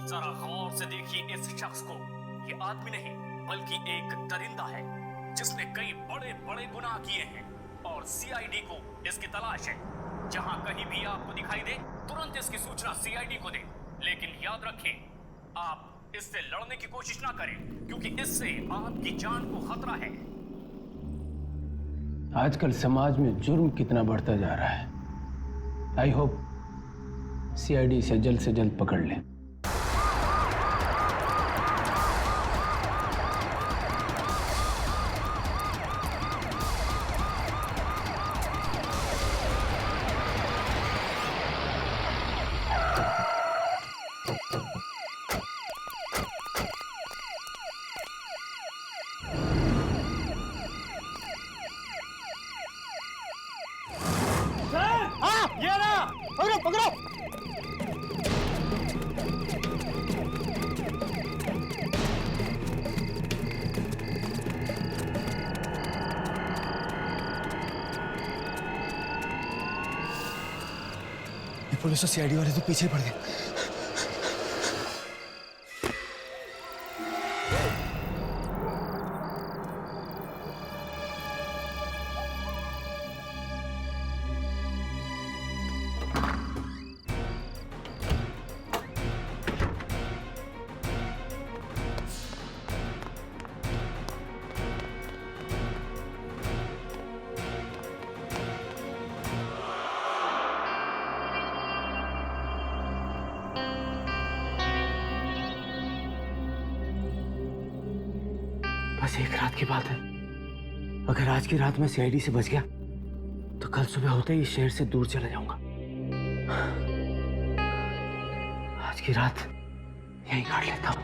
जरा गौर से देखिए इस शख्स को। ये आदमी नहीं बल्कि एक दरिंदा है जिसने कई बड़े बड़े गुनाह किए हैं और सीआईडी को इसकी तलाश है। जहां कहीं भी आपको दिखाई दे तुरंत इसकी सूचना सीआईडी को दे। लेकिन याद रखें, आप इससे लड़ने की कोशिश ना करें क्योंकि इससे आपकी जान को खतरा है। आजकल समाज में जुर्म कितना बढ़ता जा रहा है। आई होप सीआईडी इसे जल्द से जल्द पकड़ ले। पकड़ो। ये पुलिस और सीआईडी वाले तो पीछे पड़ गए। बस एक रात की बात है। अगर आज की रात में सीआईडी से बच गया तो कल सुबह होते ही शहर से दूर चला जाऊंगा। आज की रात यहीं काट लेता हूं।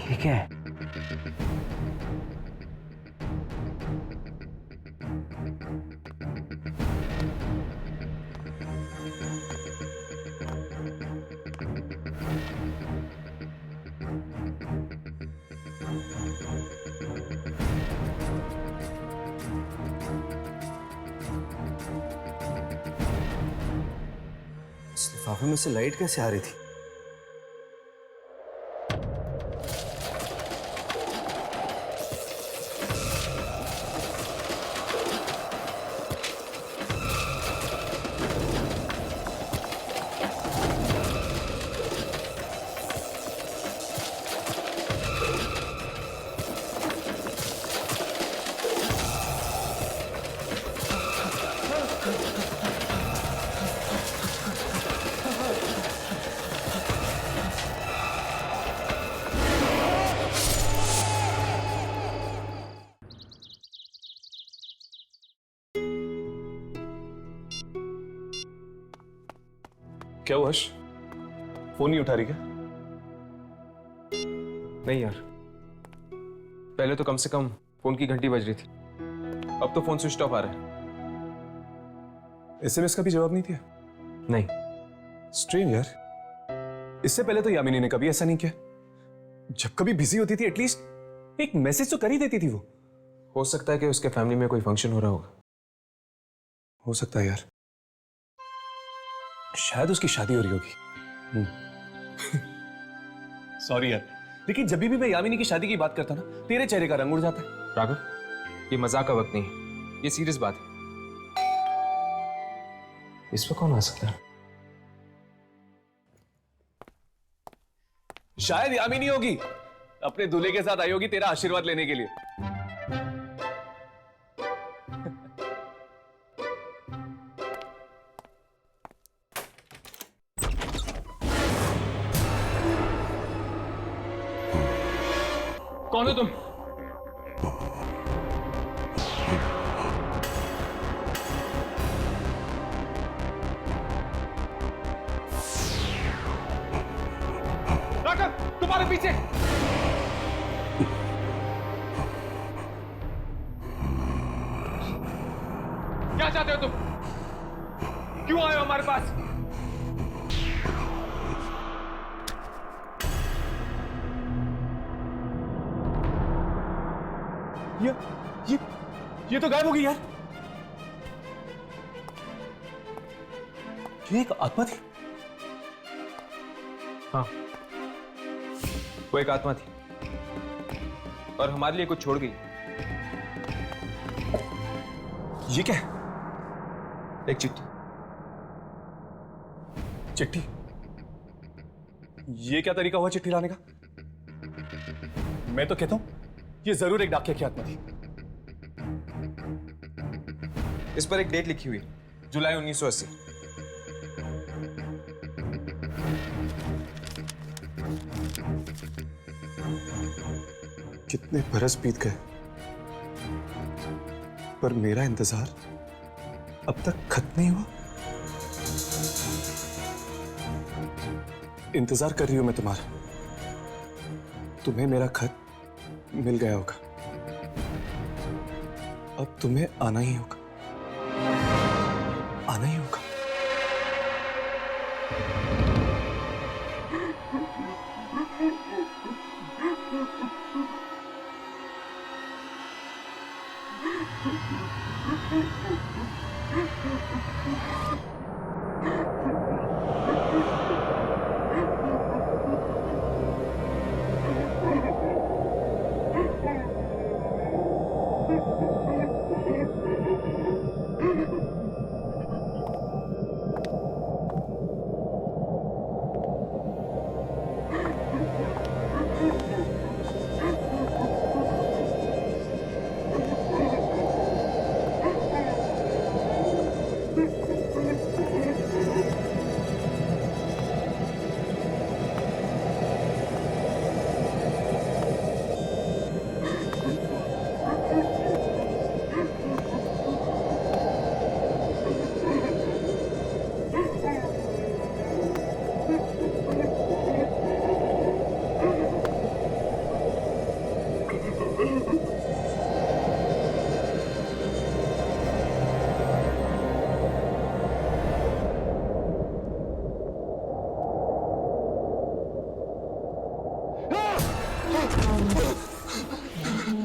ठीक है, इस लिफाफे में से लाइट कैसे आ रही थी? क्या हुआ हर्ष? फोन नहीं उठा रही क्या? नहीं यार, पहले तो कम से कम फोन की घंटी बज रही थी, अब तो फोन स्विच ऑफ आ रहा है। एसएमएस का भी जवाब नहीं दिया? नहीं। स्ट्रेंज यार, इससे पहले तो यामिनी ने कभी ऐसा नहीं किया। जब कभी बिजी होती थी एटलीस्ट एक मैसेज तो कर ही देती थी वो। हो सकता है कि उसके फैमिली में कोई फंक्शन हो रहा होगा। हो सकता है यार, शायद उसकी शादी हो रही होगी। सॉरी यार, लेकिन जब भी मैं यामिनी की शादी की बात करता ना तेरे चेहरे का रंग उड़ जाता है। राघव, ये मजाक का वक्त नहीं है, ये सीरियस बात है। इस पर कौन आ सकता है? शायद यामिनी होगी, अपने दूल्हे के साथ आई होगी तेरा आशीर्वाद लेने के लिए। कौन हो तुम? तुम्हारे पीछे। क्या चाहते हो तुम? क्यों आए हो हमारे पास? ये तो गायब हो गई यार। ये एक आत्मा थी। हाँ, वो एक आत्मा थी और हमारे लिए कुछ छोड़ गई। ये क्या है? एक चिट्ठी। चिट्ठी? ये क्या तरीका हुआ चिट्ठी लाने का? मैं तो कहता हूं ये जरूर एक डाकिया की आत्मा थी। इस पर एक डेट लिखी हुई, जुलाई 1980। कितने बरस बीत गए पर मेरा इंतजार अब तक खत्म नहीं हुआ। इंतजार कर रही हूं मैं तुम्हारा। तुम्हें मेरा खत मिल गया होगा, अब तुम्हें आना ही होगा, आना ही होगा।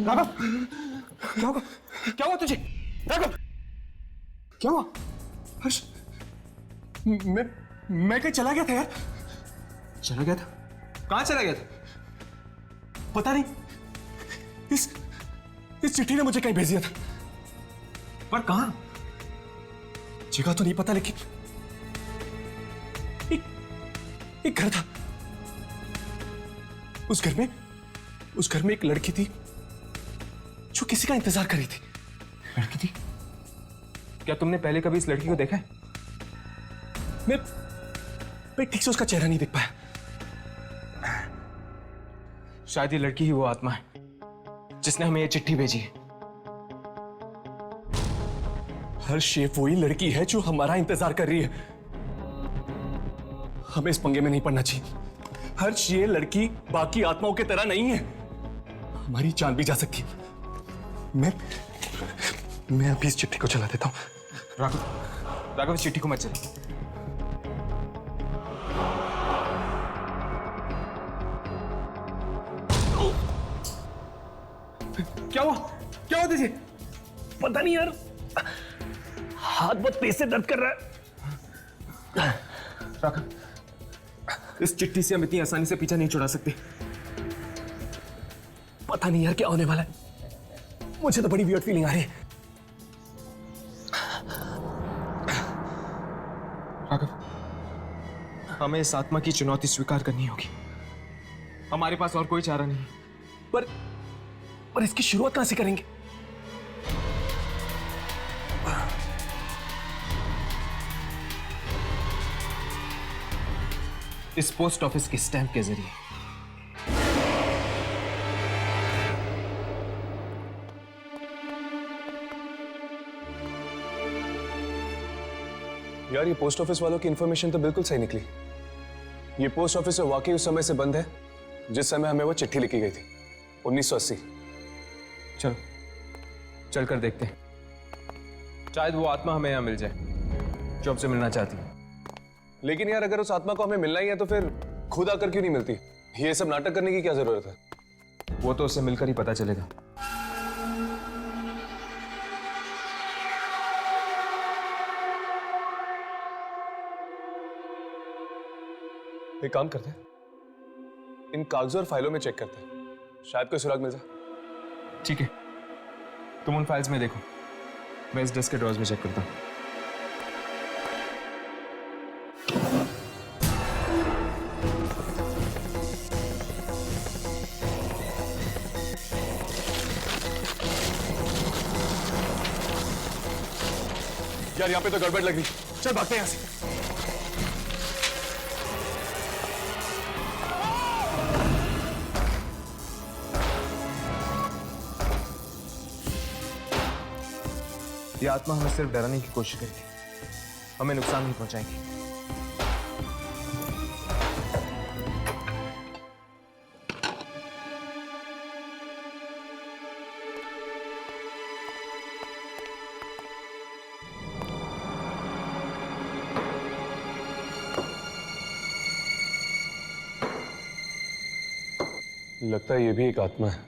राघव, क्या हुआ? क्या हुआ तुझे? राघव, क्या हुआ? हर्ष, मैं कहीं चला गया था यार। चला गया था? कहां चला गया था? पता नहीं, इस चिट्ठी ने मुझे कहीं भेज दिया था, पर कहां? जगह तो नहीं पता, लेकिन एक घर था। उस घर में एक लड़की थी जो किसी का इंतजार कर रही थी। लड़की थी? क्या तुमने पहले कभी इस लड़की को देखा है? मैं ठीक से उसका चेहरा नहीं देख पाया। शायद ये लड़की ही वो आत्मा है जिसने हमें ये चिट्ठी भेजी है। हर्ष, ये वही लड़की है जो हमारा इंतजार कर रही है। हमें इस पंगे में नहीं पड़ना चाहिए। हर्ष, ये लड़की बाकी आत्माओं की तरह नहीं है, हमारी जान भी जा सकती है। मैं अभी इस चिट्ठी को चला देता हूं। राघव, इस चिट्ठी को मत चला। क्या हुआ? क्या हुआ तुझे? पता नहीं यार, हाथ बहुत तेज से दर्द कर रहा है। राघव, इस चिट्ठी से हम इतनी आसानी से पीछा नहीं छुड़ा सकते। पता नहीं यार क्या होने वाला है, मुझे तो बड़ी वियर्ड फीलिंग आ रही है। राघव, हमें इस आत्मा की चुनौती स्वीकार करनी होगी। हमारे पास और कोई चारा नहीं। पर इसकी शुरुआत कहां से करेंगे? इस पोस्ट ऑफिस के स्टैंप के जरिए। यार, ये पोस्ट ऑफिस वालों की इंफॉर्मेशन तो बिल्कुल सही निकली। ये पोस्ट ऑफिस वाकई उस समय से बंद है जिस समय हमें वो चिट्ठी लिखी गई थी, 1980। चलो चल कर देखते हैं, शायद वो आत्मा हमें यहाँ मिल जाए जो हमसे मिलना चाहती है। लेकिन यार अगर उस आत्मा को हमें मिलना ही है तो फिर खुद आकर क्यों नहीं मिलती? ये सब नाटक करने की क्या जरूरत है? वो तो उससे मिलकर ही पता चलेगा। एक काम करते हैं, इन कागजों और फाइलों में चेक करते हैं, शायद कोई सुराग मिल जाए। ठीक है, तुम उन फाइल्स में देखो, मैं इस डेस्क के ड्रॉर्स में चेक करता हूँ। यार यहाँ पे तो गड़बड़ लग रही, चल भागते हैं यहाँ से। ये आत्मा हमें सिर्फ डराने की कोशिश करेगी, हमें नुकसान नहीं पहुंचाएगी। लगता है ये भी एक आत्मा है।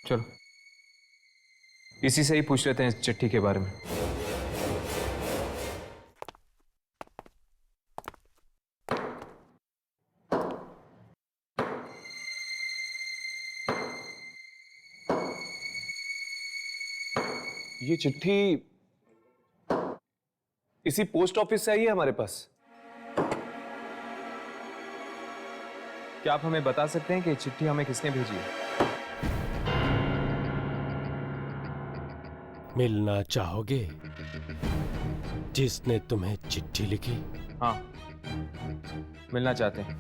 चलो इसी से ही पूछ लेते हैं इस चिट्ठी के बारे में। ये चिट्ठी इसी पोस्ट ऑफिस से आई है हमारे पास। क्या आप हमें बता सकते हैं कि ये चिट्ठी हमें किसने भेजी है? मिलना चाहोगे जिसने तुम्हें चिट्ठी लिखी? हाँ, मिलना चाहते हैं।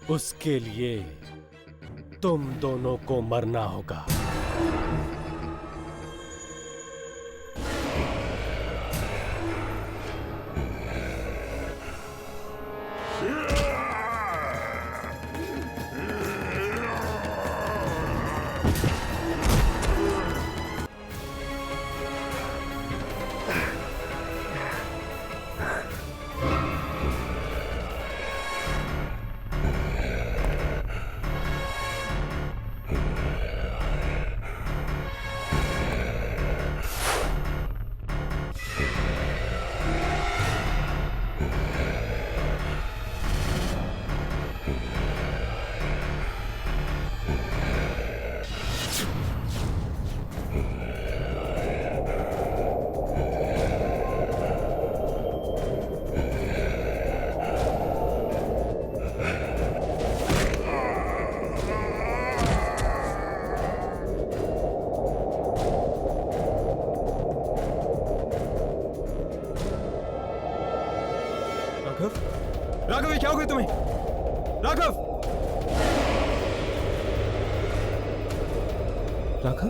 उसके लिए तुम दोनों को मरना होगा। राघव, ये क्या हो गया तुम्हें? राघव! राघव?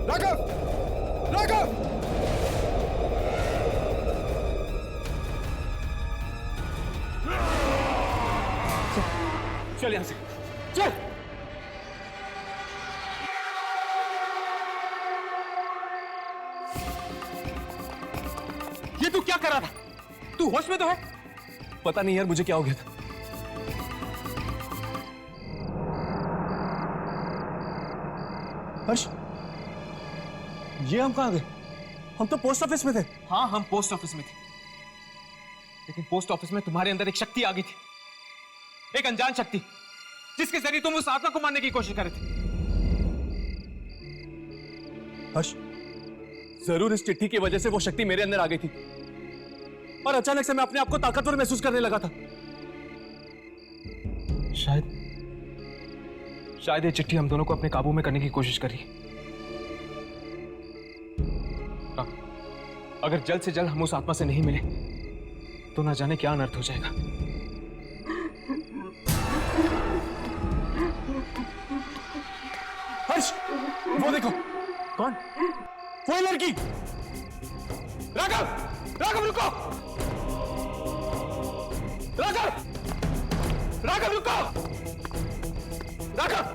राघव! राघव! चल यहां से, चल। ये तू क्या कर रहा था? तू होश में तो है? पता नहीं यार मुझे क्या हो गया था। हर्ष, ये हम कहाँ गए? हम तो पोस्ट ऑफिस में थे। हाँ, हम पोस्ट ऑफिस में थे, लेकिन पोस्ट ऑफिस में तुम्हारे अंदर एक शक्ति आ गई थी, एक अनजान शक्ति, जिसके जरिए तुम उस आत्मा को मारने की कोशिश कर रहे थे। हर्ष, जरूर इस चिट्ठी की वजह से वो शक्ति मेरे अंदर आ गई थी और अचानक से मैं अपने आप को ताकतवर महसूस करने लगा था। शायद ये चिट्ठी हम दोनों को अपने काबू में करने की कोशिश कर रही है। अगर जल्द से जल्द हम उस आत्मा से नहीं मिले तो ना जाने क्या अनर्थ हो जाएगा। हर्ष, वो देखो। कौन? वो लड़की। राघव! राघव रुको! राघव! राघव रुको! राघव!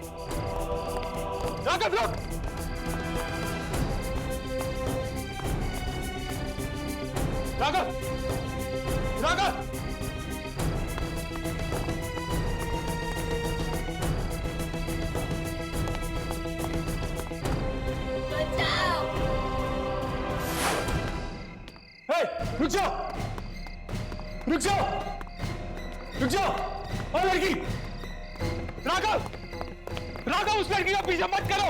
राघव रुक! राघव! राघव! रुक जाओ! रुक जाओ! रुक जाओ! और लड़की! राघव! राघव, उस लड़की का पीछा मत करो!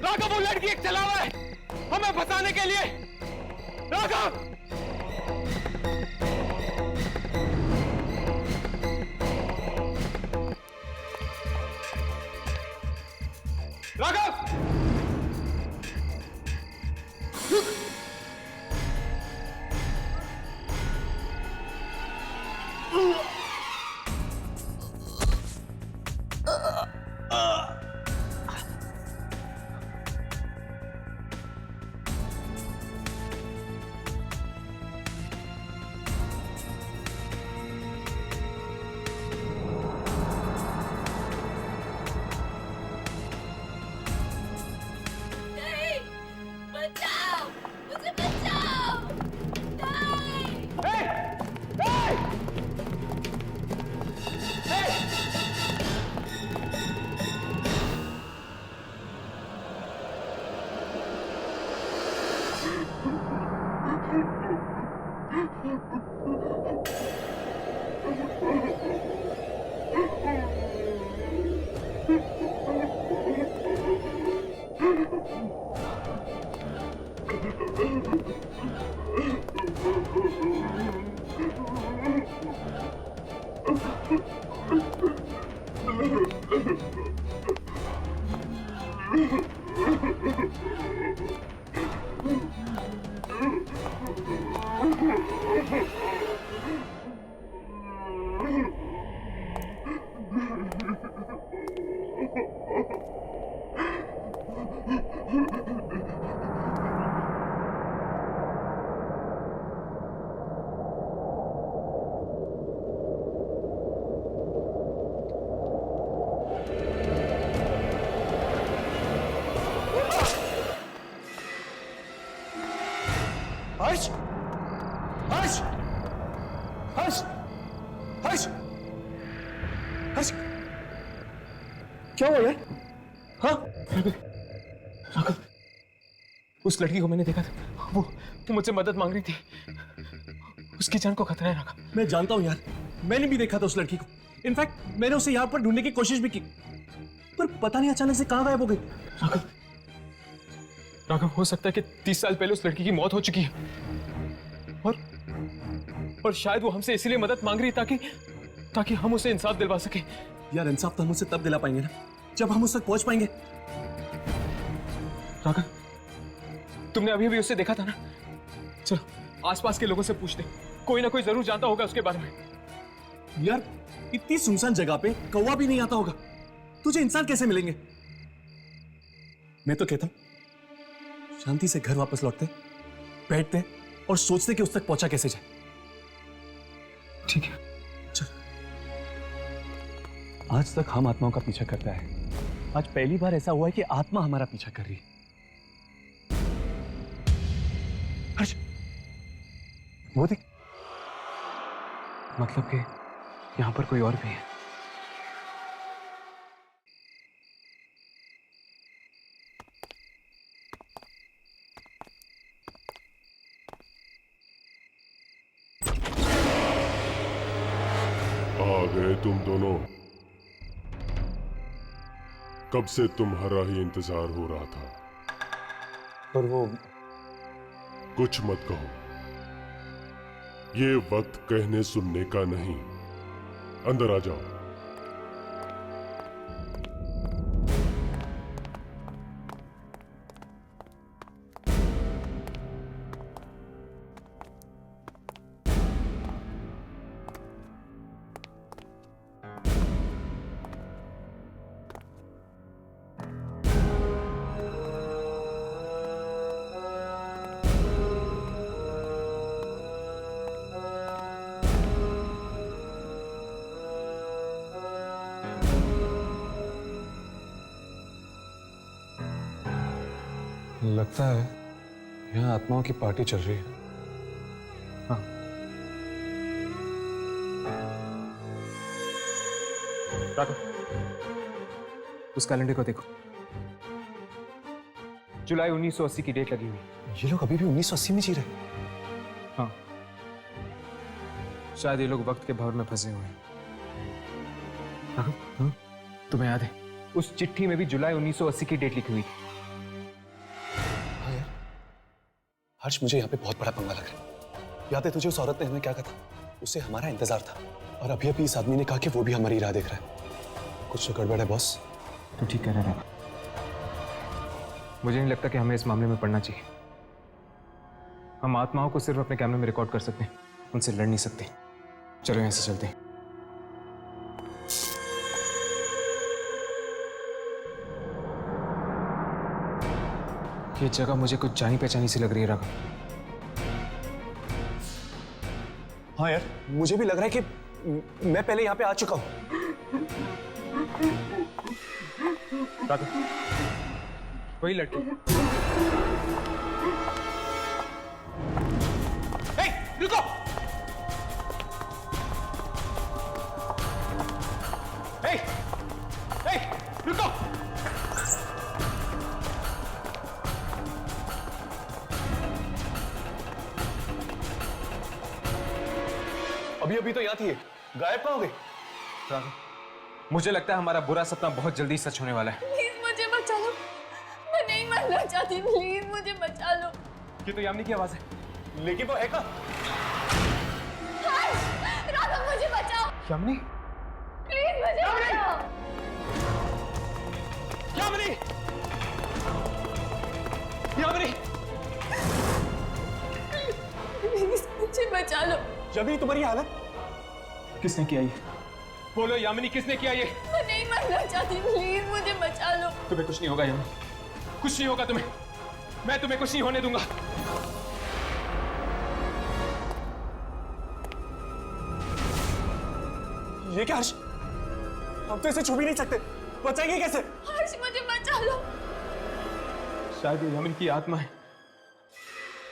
राघव, वो लड़की एक चलावा है हमें फंसाने के लिए! राघव! राघव! नहीं, बचाओ, मुझे बचाओ, नहीं। हर्ष! हर्ष! हर्ष! हर्ष! हर्ष! क्या हुआ यार? हाँ? राघव, उस लड़की को मैंने देखा था। वो मुझसे मदद मांग रही थी। उसकी जान को खतरा है राघव। मैं जानता हूं यार, मैंने भी देखा था उस लड़की को। इनफैक्ट मैंने उसे यहां पर ढूंढने की कोशिश भी की, पर पता नहीं अचानक से कहां गायब हो गई। राघव, राघव, हो सकता है कि 30 साल पहले उस लड़की की मौत हो चुकी है और शायद वो हमसे इसीलिए मदद मांग रही ताकि हम उसे इंसाफ दिलवा सके। यार इंसाफ तो हम उसे तब दिला पाएंगे ना जब हम उस तक पहुंच पाएंगे। राघव, तुमने अभी भी उसे देखा था ना? चलो आसपास के लोगों से पूछते, कोई ना कोई जरूर जानता होगा उसके बारे में। यार इतनी सुनसान जगह पे कौवा भी नहीं आता होगा, तुझे इंसान कैसे मिलेंगे? मैं तो कहता हूं शांति से घर वापस लौटते, बैठते और सोचते कि उस तक पहुंचा कैसे जाए। ठीक है। चल। आज तक हम आत्माओं का पीछा करता है, आज पहली बार ऐसा हुआ है कि आत्मा हमारा पीछा कर रही है। हर्ष, वो देख, मतलब कि यहां पर कोई और भी है। आ गए तुम दोनों। कब से तुम्हारा ही इंतजार हो रहा था। पर वो कुछ मत कहो, ये वक्त कहने सुनने का नहीं। अंदर आ जाओ। लगता है यहाँ आत्माओं की पार्टी चल रही है। हाँ। राघव, उस कैलेंडर को देखो, जुलाई 1980 की डेट लगी हुई। ये लोग अभी भी 1980 में जी रहे हैं। हाँ, शायद ये लोग वक्त के भंवर में फंसे हुए हैं। राघव, तुम्हें याद है उस चिट्ठी में भी जुलाई 1980 की डेट लिखी हुई थी। हाँ यार, हर्ष मुझे यहाँ पे बहुत बड़ा पंगा लग रहा है। याद है तुझे उस औरत ने हमें क्या कहा? उससे हमारा इंतजार था और अभी अभी इस आदमी ने कहा कि वो भी हमारी राह देख रहा है। कुछ तो गड़बड़ है बॉस। तो ठीक कह रहे हैं। मुझे नहीं लगता कि हमें इस मामले में पड़ना चाहिए। हम आत्माओं को सिर्फ अपने कैमरे में रिकॉर्ड कर सकते हैं, उनसे लड़ नहीं सकते। चलो यहां से चलते हैं। ये जगह मुझे कुछ जानी पहचानी सी लग रही है राघव। हाँ यार, मुझे भी लग रहा है कि मैं पहले यहाँ पे आ चुका हूँ। राघव, वही लड़की। रुको! रुको! अभी अभी तो यहाँ थी, गायब कहाँ हो गई? राघव, मुझे लगता है हमारा बुरा सपना बहुत जल्दी सच होने वाला है। प्लीज मुझे बचा लो, मैं नहीं मरना चाहती, प्लीज मुझे बचा लो। ये तो यामिनी की आवाज है। लेकिन वो है कहाँ? राघव मुझे बचाओ, यामिनी? प्लीज मुझे बचाओ। यामिनी! यामिनी! प्लीज मुझे बचा लो। यामिनी, तुम्हारी हालत? किसने किया ये? बोलो यामिनी, किसने किया ये? मैं नहीं मरना चाहती, प्लीज मुझे बचा लो। तुम्हें कुछ नहीं होगा यामिनी, कुछ नहीं होगा तुम्हें। मैं तुम्हें कुछ नहीं होने दूंगा। ये क्या हर्ष? हम तो इसे छू भी नहीं सकते, बचाएंगे कैसे? हर्ष मुझे बचा लो। शायद ये यामिनी की आत्मा है,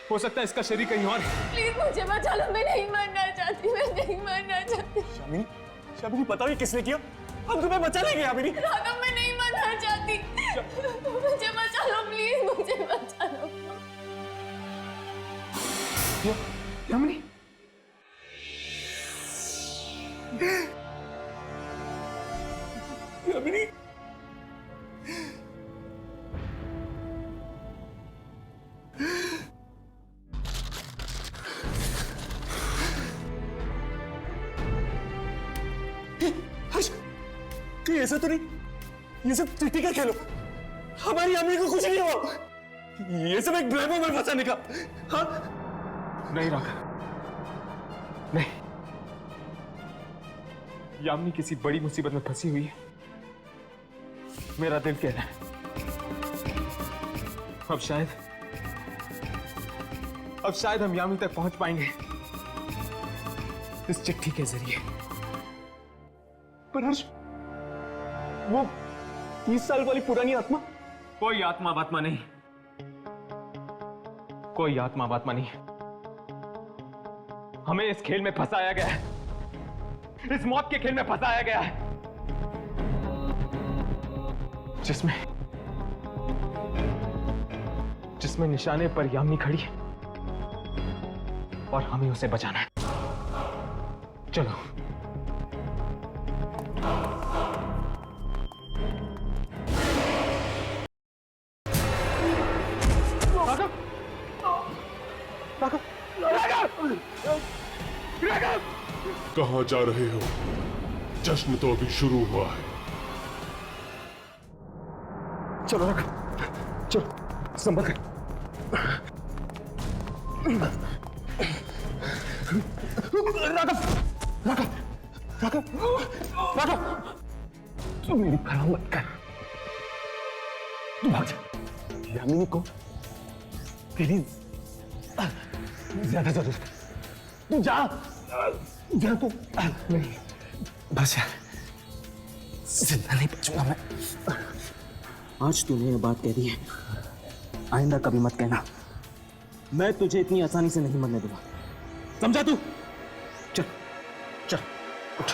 हो सकता है इसका शरीर कहीं और है। प्लीज मुझे बचा लो, मैं नहीं मरना चाहती, मैं नहीं मरना चाहती। यामिनी, यामिनी पता नहीं किसने किया, हम तुम्हें बचा लेंगे यामिनी। राघव मैं नहीं मरना चाहती, मुझे बचा लो, प्लीज मुझे बचा लो। यामिनी! यामिनी! हर्ष, ये ऐसा तो नहीं, ये सब चिट्ठी का खेलो। हमारी यामिनी को कुछ नहीं हुआ, ये सब एक ड्रामा में फंसाने का। हाँ? नहीं राघव, नहीं। यामिनी किसी बड़ी मुसीबत में फंसी हुई है, मेरा दिल कह रहा है। अब शायद हम यामिनी तक पहुंच पाएंगे इस चिट्ठी के जरिए। पर हर्ष, वो 30 साल वाली पुरानी आत्मा? कोई आत्मा वात्मा नहीं, कोई आत्मा वात्मा नहीं। हमें इस खेल में फंसाया गया है, इस मौत के खेल में फंसाया गया है, जिसमें निशाने पर यामिनी खड़ी है और हमें उसे बचाना है। चलो। कहां जा रहे हो? जश्न तो अभी शुरू हुआ है। चलो राघव, चलो, संभल कर। राघव, राघव, राघव, राघव, तू मेरी परवाह मत कर, तू भाग जा। यामिनी को तेरी ज्यादा जरूरत है, तू जा, जा तू। नहीं, बस यार, जिंदा नहीं बचूंगा मैं। आज तूने ये बात कह दी है, आइंदा कभी मत कहना, मैं तुझे इतनी आसानी से नहीं मरने दूंगा, समझा तू? चल चल उठ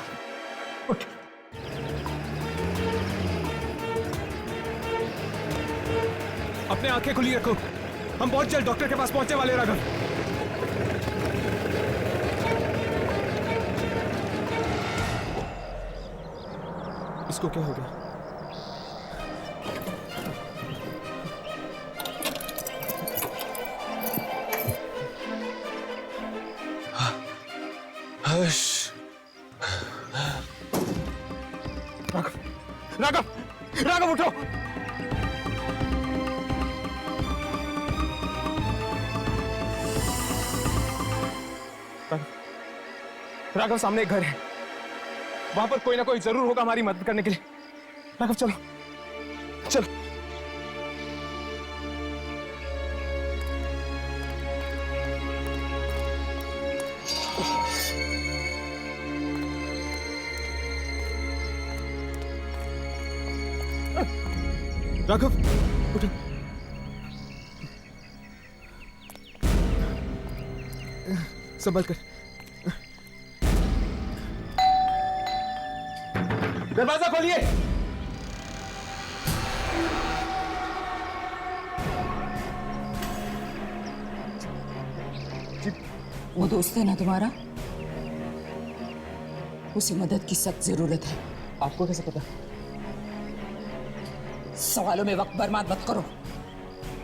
उठ। अपने आंखें खुली रखो, हम बहुत जल्द डॉक्टर के पास पहुंचने वाले हैं राघव। इसको क्या हो गया? राघव राघव राघव उठो। राघव सामने एक घर है, वहां पर कोई ना कोई जरूर होगा हमारी मदद करने के लिए। राघव चलो चलो। राघव उठो। संभल कर। दरवाजा खोलिए। वो दोस्त है ना तुम्हारा, उसे मदद की सख्त जरूरत है। आपको कैसे पता? सवालों में वक्त बर्बाद मत करो,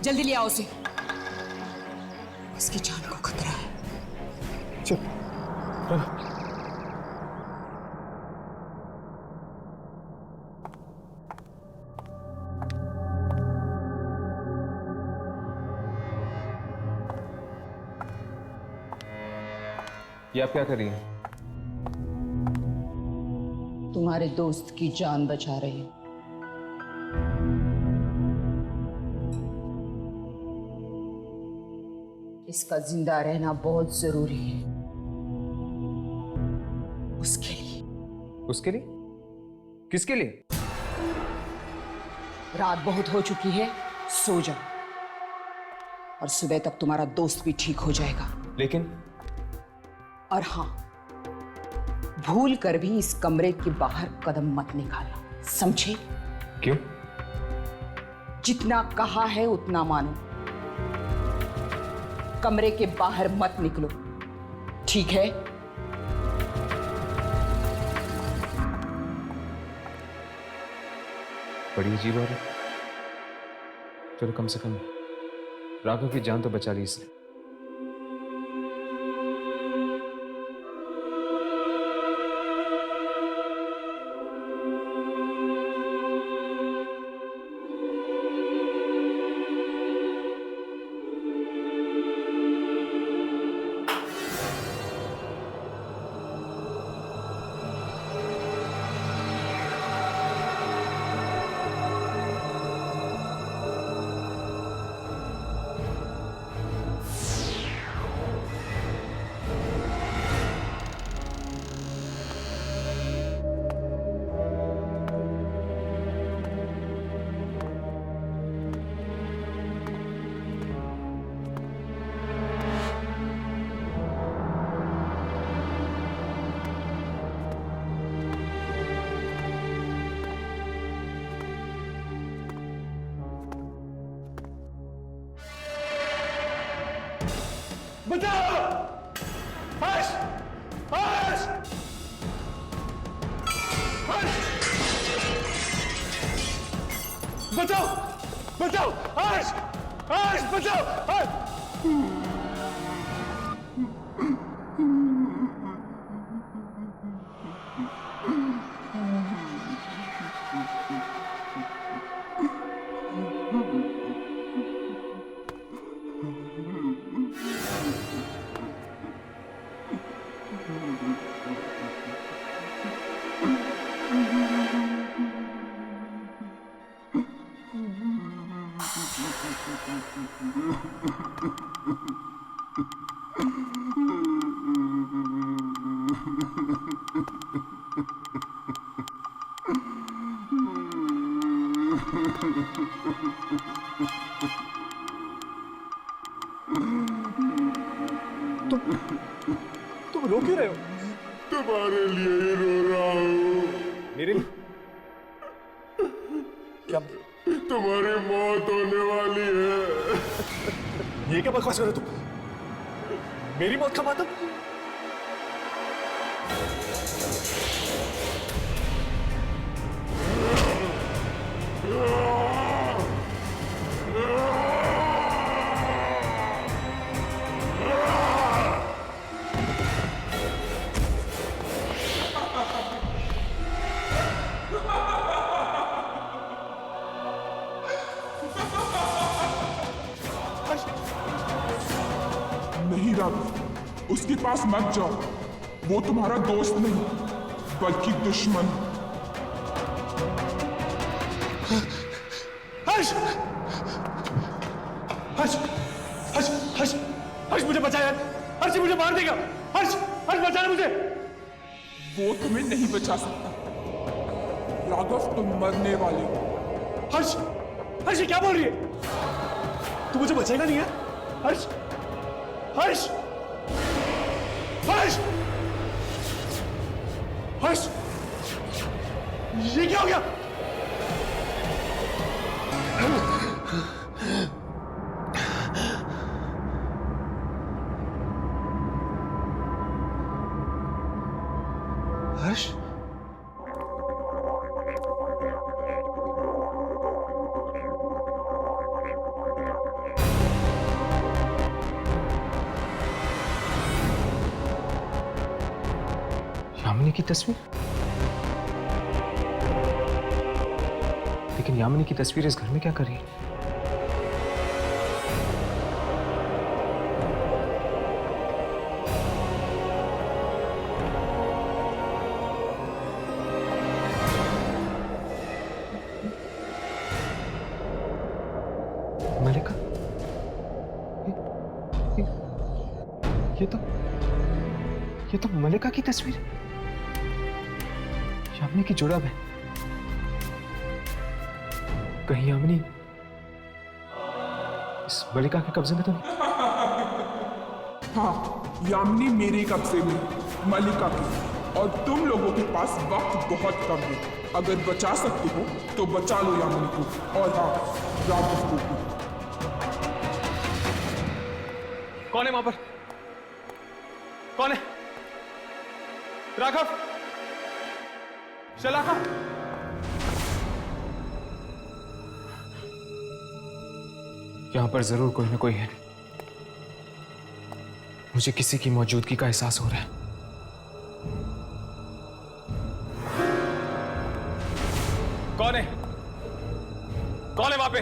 जल्दी ले आओ उसे, उसकी जान को खतरा है। चल ये आप क्या कर रही हैं? तुम्हारे दोस्त की जान बचा रही है। इसका जिंदा रहना बहुत जरूरी है उसके लिए। उसके लिए? किसके लिए? रात बहुत हो चुकी है, सो जाओ और सुबह तक तुम्हारा दोस्त भी ठीक हो जाएगा। लेकिन और हाँ, भूल कर भी इस कमरे के बाहर कदम मत निकालना, समझे? क्यों? जितना कहा है उतना मानो, कमरे के बाहर मत निकलो, ठीक है? बड़ी अजीब औरत। चलो कम से कम राघव की जान तो बचा ली इसने। बचाओ! हर्ष! हर्ष! हर्ष! बचाओ! बचाओ! हर्ष! हर्ष बचाओ! हर्ष! तुम रो क्यों रहे हो? तुम्हारे लिए ही रो रहा हूँ। मेरे लिए? क्या? तुम्हारी मौत होने वाली है। ये क्या बकवास कर रहे हो तुम? मेरी मौत का मातम? नहीं राघव, उसके पास मत जाओ। वो तुम्हारा दोस्त नहीं बल्कि दुश्मन। हर्ष! हर्ष! हर्ष! हर्ष! हर्ष मुझे बचा यार! हर्ष मुझे मार देगा! हर्ष! हर्ष बचा ले मुझे! वो तुम्हें नहीं बचा सकता राघव, तुम मरने वाले हो। हर्ष! हर्ष ये क्या बोल रही है? तू मुझे बचाएगा नहीं है? हर्ष! हर्ष! हर्ष! हर्ष! ये क्या हो गया? हर्ष? यामिनी की तस्वीर? लेकिन यामिनी की तस्वीर इस घर में क्या कर रही है? मलिका? ये तो मलिका की तस्वीर है। यामिनी की जुड़ाव है। कहीं यामिनी इस मलिका के कब्जे में तो नहीं? हाँ, यामिनी मेरे कब्जे में, मलिका की। और तुम लोगों के पास वक्त बहुत कम है। अगर बचा सकते हो तो बचा लो यामिनी को, और हाँ, राघव को भी। कौन है वहां पर? कौन है? राघव? शलाका? यहां पर जरूर कोई ना कोई है। मुझे किसी की मौजूदगी का एहसास हो रहा है। कौन है? कौन है वहां पे?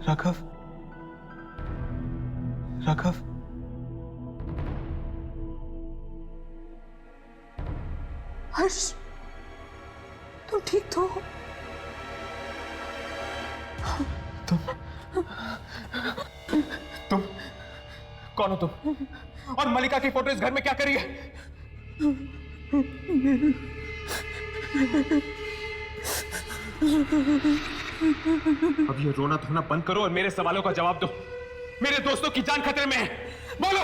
राघव? राघव? हर्ष, तुम ठीक तो हो? तुम कौन हो तुम? और मलिका की फोटो इस घर में क्या करी है? अब ये रोना धोना बंद करो और मेरे सवालों का जवाब दो। मेरे दोस्तों की जान खतरे में है, बोलो।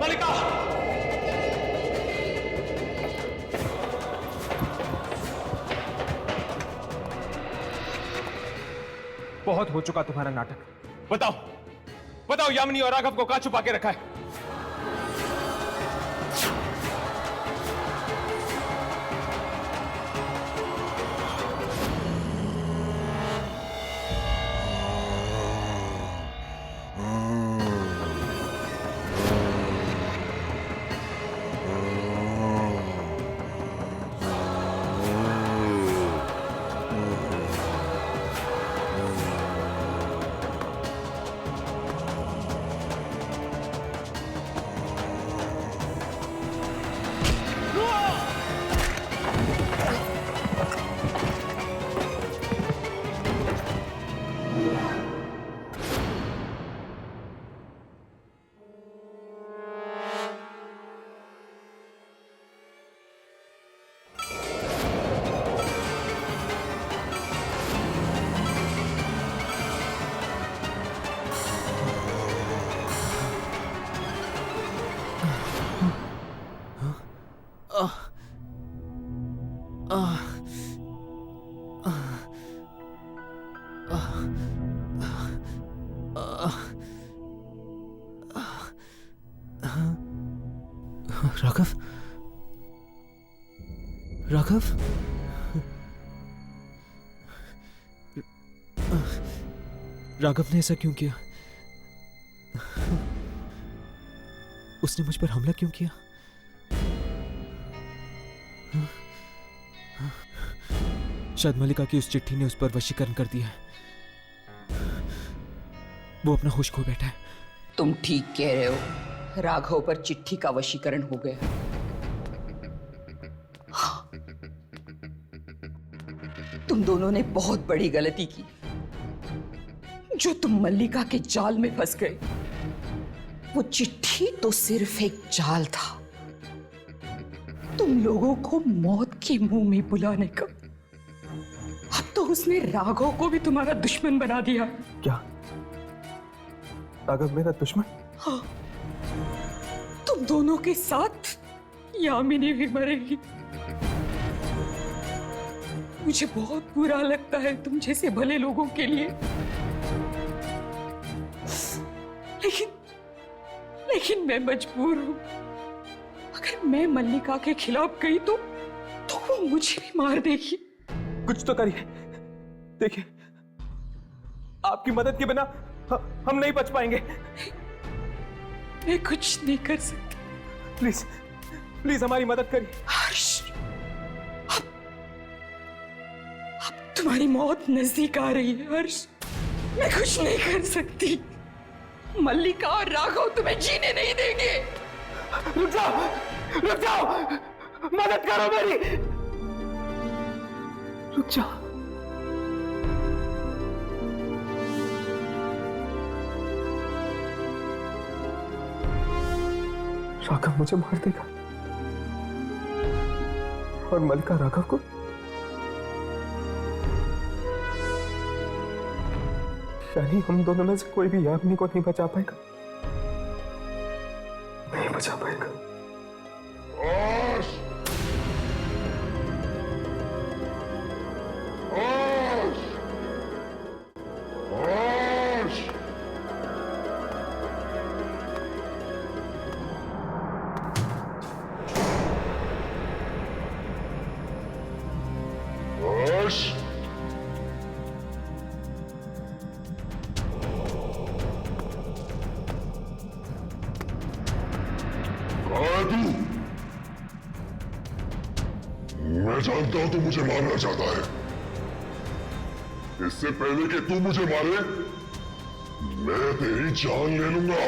मलिका! बहुत हो चुका तुम्हारा नाटक। बताओ बताओ, यामिनी और राघव को कहां छुपा के रखा है? राघव, राघव, राघव ने ऐसा क्यों किया? उसने मुझ पर हमला क्यों किया? शायद मल्लिका की उस चिट्ठी ने उस पर वशीकरण कर दिया है। वो अपना होश खो बैठा है। तुम ठीक कह रहे हो, राघव पर चिट्ठी का वशीकरण हो गया। हाँ, तुम दोनों ने बहुत बड़ी गलती की जो तुम मल्लिका के जाल में फंस गए। वो चिट्ठी तो सिर्फ एक जाल था, तुम लोगों को मौत के मुंह में बुलाने का। अब तो उसने राघव को भी तुम्हारा दुश्मन बना दिया। क्या राघव मेरा दुश्मन? हाँ, तुम दोनों के साथ यामिनी भी मरेगी। मुझे बहुत बुरा लगता है तुम जैसे भले लोगों के लिए, लेकिन मैं मजबूर हूं। अगर मैं मल्लिका के खिलाफ गई तो वो मुझे भी मार देगी। कुछ तो करिए। देखिए, आपकी मदद के बिना हम नहीं बच पाएंगे। मैं कुछ नहीं कर सकती। प्लीज प्लीज हमारी मदद करिए। हर्ष, अब तुम्हारी मौत नजदीक आ रही है हर्ष। मैं कुछ नहीं कर सकती। मल्लिका और राघव तुम्हें जीने नहीं देंगे। रुक जाओ, रुक जाओ, मदद करो मेरी। रुक जाओ। राघव मुझे मार देगा और मल्लिका राघव को। यानी हम दोनों में से कोई भी यामिनी को नहीं बचा पाएगा, नहीं बचा पाएगा। मैं जानता हूं तू मुझे मारना चाहता है। इससे पहले कि तू मुझे मारे, मैं तेरी जान ले लूंगा।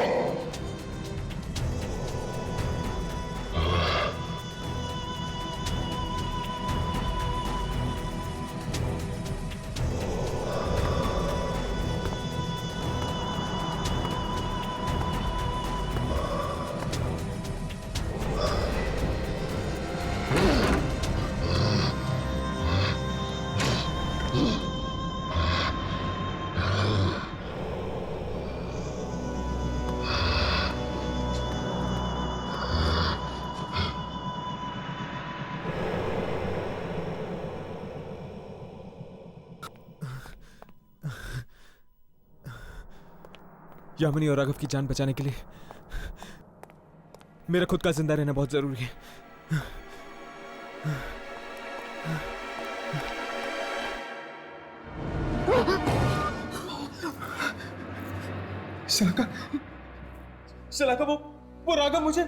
यामिनी और राघव की जान बचाने के लिए मेरा खुद का जिंदा रहना बहुत जरूरी है। शलाका, वो राघव मुझे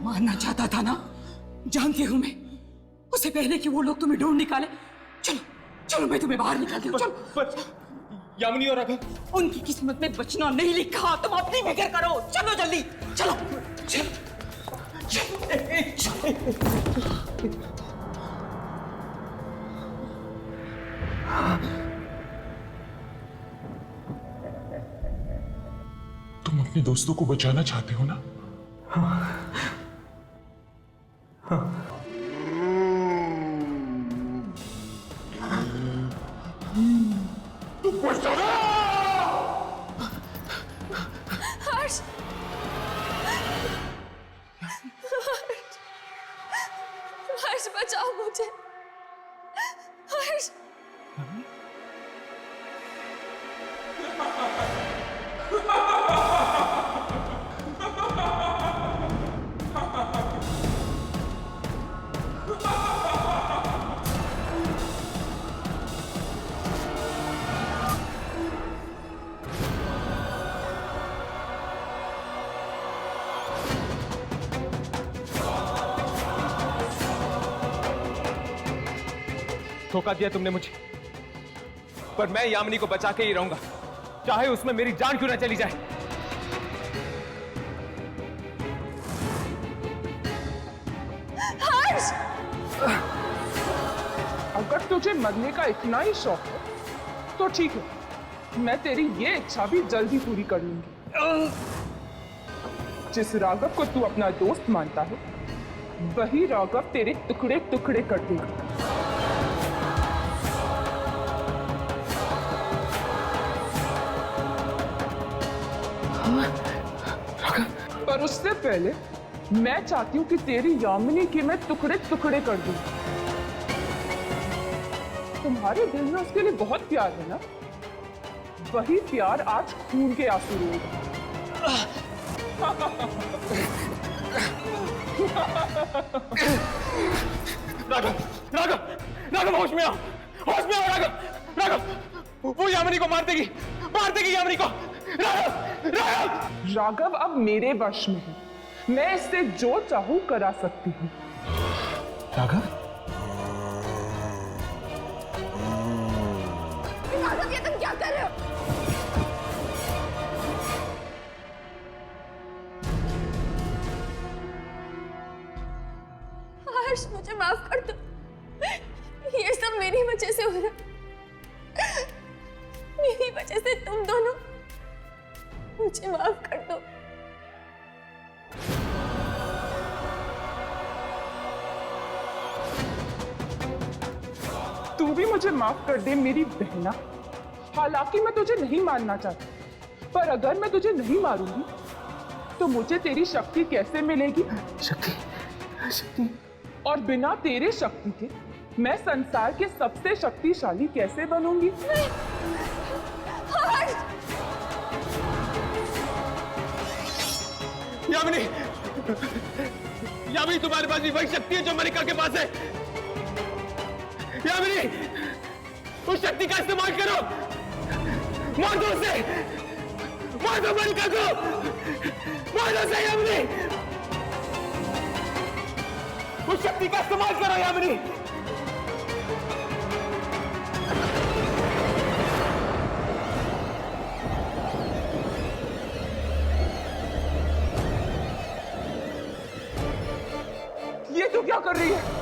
मारना चाहता था ना? जानती हूं मैं, उससे पहले कि वो लोग तुम्हें ढूंढ निकाले। चलो चलो, मैं तुम्हें बाहर निकालती हूँ। चलो। पर यामिनी और राघव, उनकी किस्मत में बचना नहीं लिखा, तुम अपनी फिक्र करो। चलो जल्दी, चलो चलो तुम अपने दोस्तों को बचाना चाहते हो ना? हर्ष, हर्ष बचाओ मुझे। हर्ष, धोखा दिया तुमने मुझे, पर मैं यामिनी को बचा के ही रहूंगा, चाहे उसमें मेरी जान क्यों ना चली जाए। हर्ष, अगर तुझे मरने का इतना ही शौक है तो ठीक है, मैं तेरी ये इच्छा भी जल्दी पूरी कर लूंगी। जिस राघव को तू अपना दोस्त मानता है, वही राघव तेरे टुकड़े टुकड़े कर देगा। पर उससे पहले मैं चाहती हूँ कि तेरी यामिनी की मैं टुकड़े टुकड़े कर दूं। तुम्हारे दिल में उसके लिए बहुत प्यार है ना? वही प्यार आज खून के आंसू रोएगा। राघव, राघव, राघव, होश में आओ, होश में आओ राघव, राघव, वो यामिनी को मार देगी यामिनी को। राघव, राघव, राघव अब मेरे वश में है, मैं इससे जो चाहूं करा सकती हूँ। राघव, राघव, ये तुम क्या कर रहे हो? हर्ष, मुझे माफ कर दो, ये सब मेरी वजह से हो रहा, मेरी वजह से तुम दोनों, मुझे माफ कर दो। तू भी मुझे माफ कर दे मेरी बहना। हालांकि मैं तुझे नहीं मारना चाहती, पर अगर मैं तुझे नहीं मारूंगी तो मुझे तेरी शक्ति कैसे मिलेगी? शक्ति, शक्ति। और बिना तेरे शक्ति के मैं संसार के सबसे शक्तिशाली कैसे बनूंगी? यामिनी, यामिनी, तुम्हारे पास भी वही शक्ति है जो मलिका के पास है। यामिनी, उस शक्ति का इस्तेमाल करो, मार दो उसे, मार दो मलिका को, मार दो उसे यामिनी, उस शक्ति का इस्तेमाल करो यामिनी। ये तू क्या कर रही है?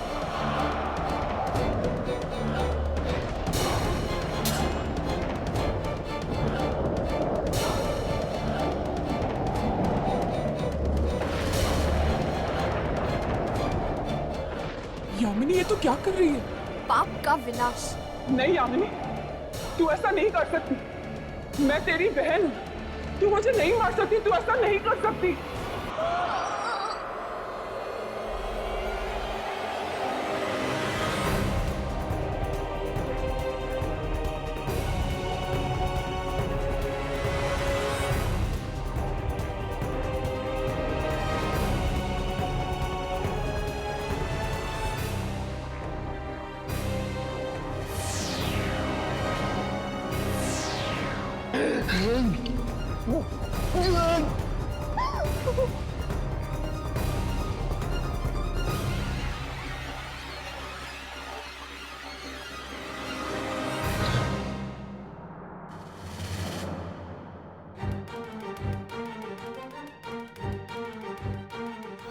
यामिनी, ये तू क्या कर रही है? पाप का विनाश। नहीं यामिनी, तू ऐसा नहीं कर सकती। मैं तेरी बहन हूं, तू मुझे नहीं मार सकती, तू ऐसा नहीं कर सकती।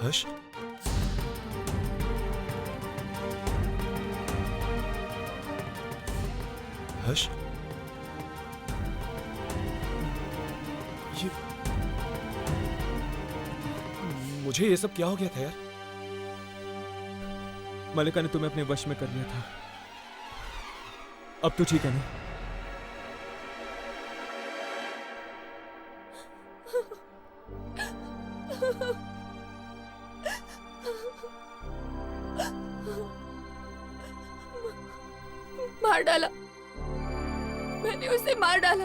हर्ष, हर्ष, ये मुझे ये सब क्या हो गया था यार? मलिका ने तुम्हें अपने वश में कर लिया था। अब तो ठीक है ना? मार डाला, मैंने उसे मार डाला।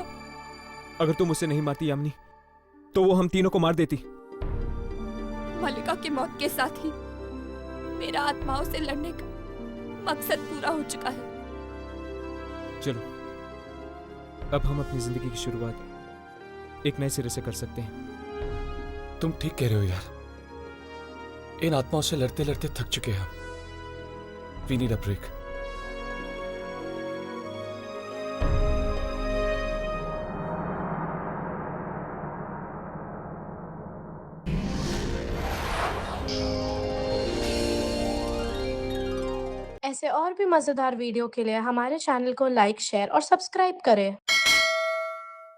अगर तुम उसे नहीं मारती यामिनी, तो वो हम तीनों को मार देती। मलिका की मौत के साथ ही मेरा आत्माओं से लड़ने का मकसद पूरा हो चुका है। चलो, अब हम अपनी जिंदगी की शुरुआत एक नए सिरे से कर सकते हैं। तुम ठीक कह रहे हो यार। इन आत्माओं से लड़ते लड़ते थक चुके हैं हम। We need a break. ऐसे और भी मजेदार वीडियो के लिए हमारे चैनल को लाइक, शेयर और सब्सक्राइब करें।